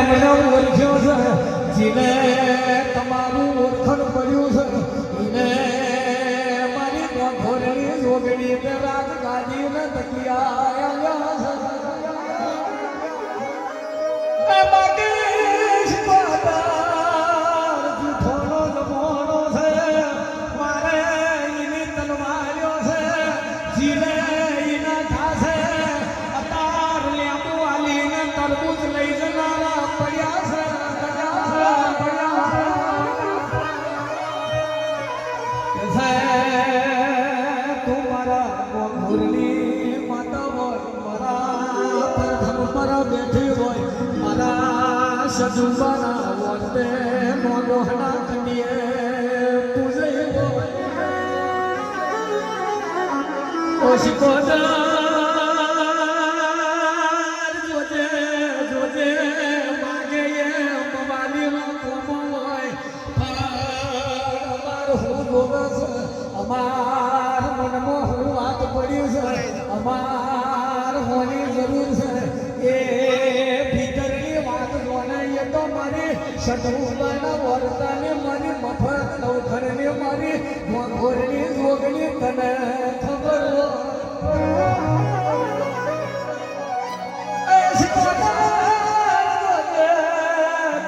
મને ઓળખ્યો છે જીને તમારું ઓળખણ પડ્યું છે એને મારી ઘોરણી જોગણી તે રાજગાદી ને તકિયા છે બાકી પાતાર જૂઠોનો જમોનો છે મારે એની તલવાર્યો છે જીને એના થાશે અતાર લેબુ આલીને તરબૂચ લઈ જનારા પડ્યા છે તું મારા ઘોરણી માતા હોય મારા પ્રથમ પર બેઠી હોય મારા સજુબાના વોતે મોગોહના કનીએ પૂજે ઓશિકોદર જોજે જોજે માગે એ મવાલીનો કોમો હોય અમાર હું ગોવસ અમાર મનમાં હું વાત પડ્યું છે અમાર હોની જરૂર છે એ ભીતરની વાત જોનાઈએ તો મારી સદુબાના વર્તાને મારી મફત નવખરને મારી ઘોરની જોગણી તને ખબર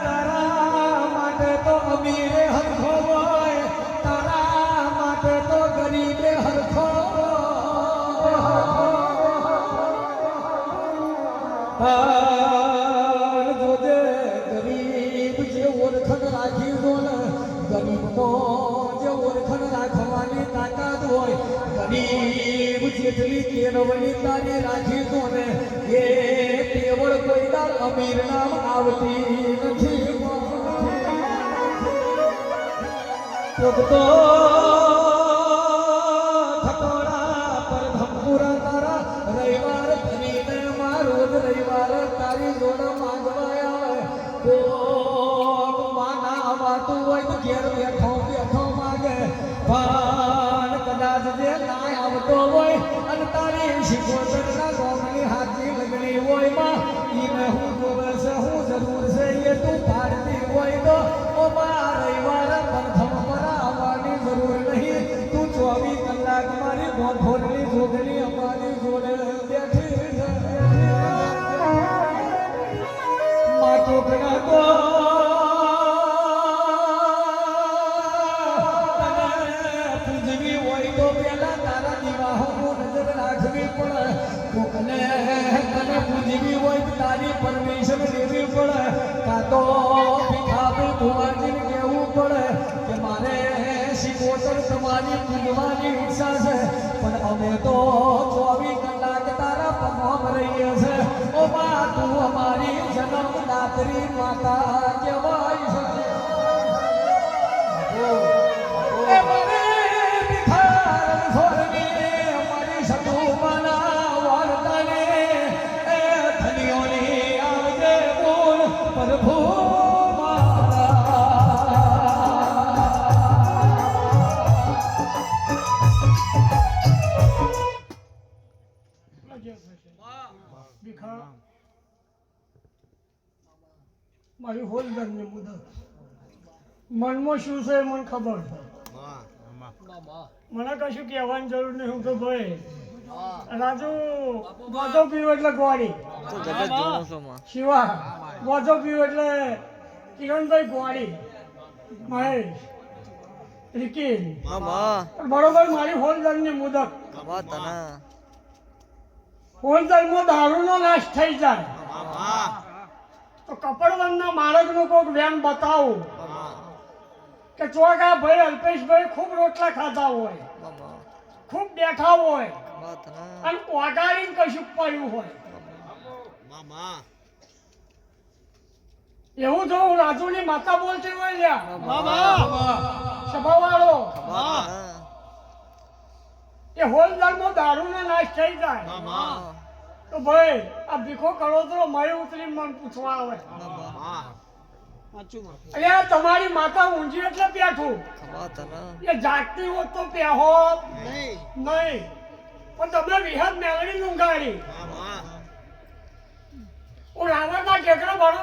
તારા માટે તો અમીરે હરખો હોય તારા માટે તો ગરીબે હરખો જોજે ગરીબ જે ઓળખણ રાખી દો ને ગરીબનો જે ઓળખણ રાખવાની તાકાત હોય ગરીબ જેટલી કેળવણી તારી રાખી દો ને એ કેવળ કોઈ દાર અમીર નામ આવતી નથી તો થકોડા પર ધમપુરા તારા રવિવાર ફરીને રોજ રવિવાર તારી જોડ માંગવા આવે કોક માના આવતું હોય તો ઘેર બેઠો બેઠો માગે પણ કદાચ જે ના આવતો હોય અને તારી શિકોતરના ગોમની હાથી લગણી હોય માં એને હું જોવે છે હું જરૂર છે એ તું પાડતી હોય તો ઓ મા રવિવાર પ્રથમ પર આવવાની જરૂર નહીં તું 24 કલાક મારી ઘોરની જોગણી અમારી જોડે બેઠી છે માતો ગણા તો પૂજવી હોય તો પેલા તારા દીવાહો નજર રાખવી પડે કોકને તને પૂજવી હોય તો તારી પરમિશન લેવી પડે કાં તો ભીખાભાઈ ભુવાજીને કહેવું પડે કે મારે શિકોતર તમારી પૂજવાની ઈચ્છા છે પણ અમે તો 24 કલાક તારા પગમાં રહીએ છે ઓ મા તું અમારી જન્મદાત્રી માતા કહેવાય છે એ મને ભિખાર છોડની અમારી સતુમાના વાર્તાને એ ધનિયોની આવજે બોલ પ્રભુ મારી હોલદારની મુદત મનમાં શું છે મને ખબર છે મને કશું કહેવાની જરૂર નહીં હું તો ભાઈ રાજુ ગોજો પીવું એટલે ગોળી શિવા ગોજો પીવું એટલે કિરણભાઈ ગોળી મહેશ રિકી બરોબર મારી હોલદારની મુદત હોલદારમાં દારૂનો નાશ થઈ જાય તો કપડવંતના માળકનું કોઈક વેન બતાવું કે ચોગા ભાઈ અલ્પેશભાઈ ખૂબ રોટલા ખાધા હોય ખૂબ બેઠા હોય અને ઓગાડીને કશું પડ્યું હોય એવું જો રાજુની માતા બોલતી હોય લ્યા સભાવાળો એ હોલદારમાં દારૂનો નાશ થઈ જાય તો ભાઈ આ ભીખો કરોતરો મય ઉતરી મન પૂછવા આવે અરે તમારી માતા ઊંઘી એટલે બેઠું એ જાગતી હોત તો પેહો નહીં પણ તમે વિહત મેળવી ઊંઘાડી હું રાવણના ટેકરો બરો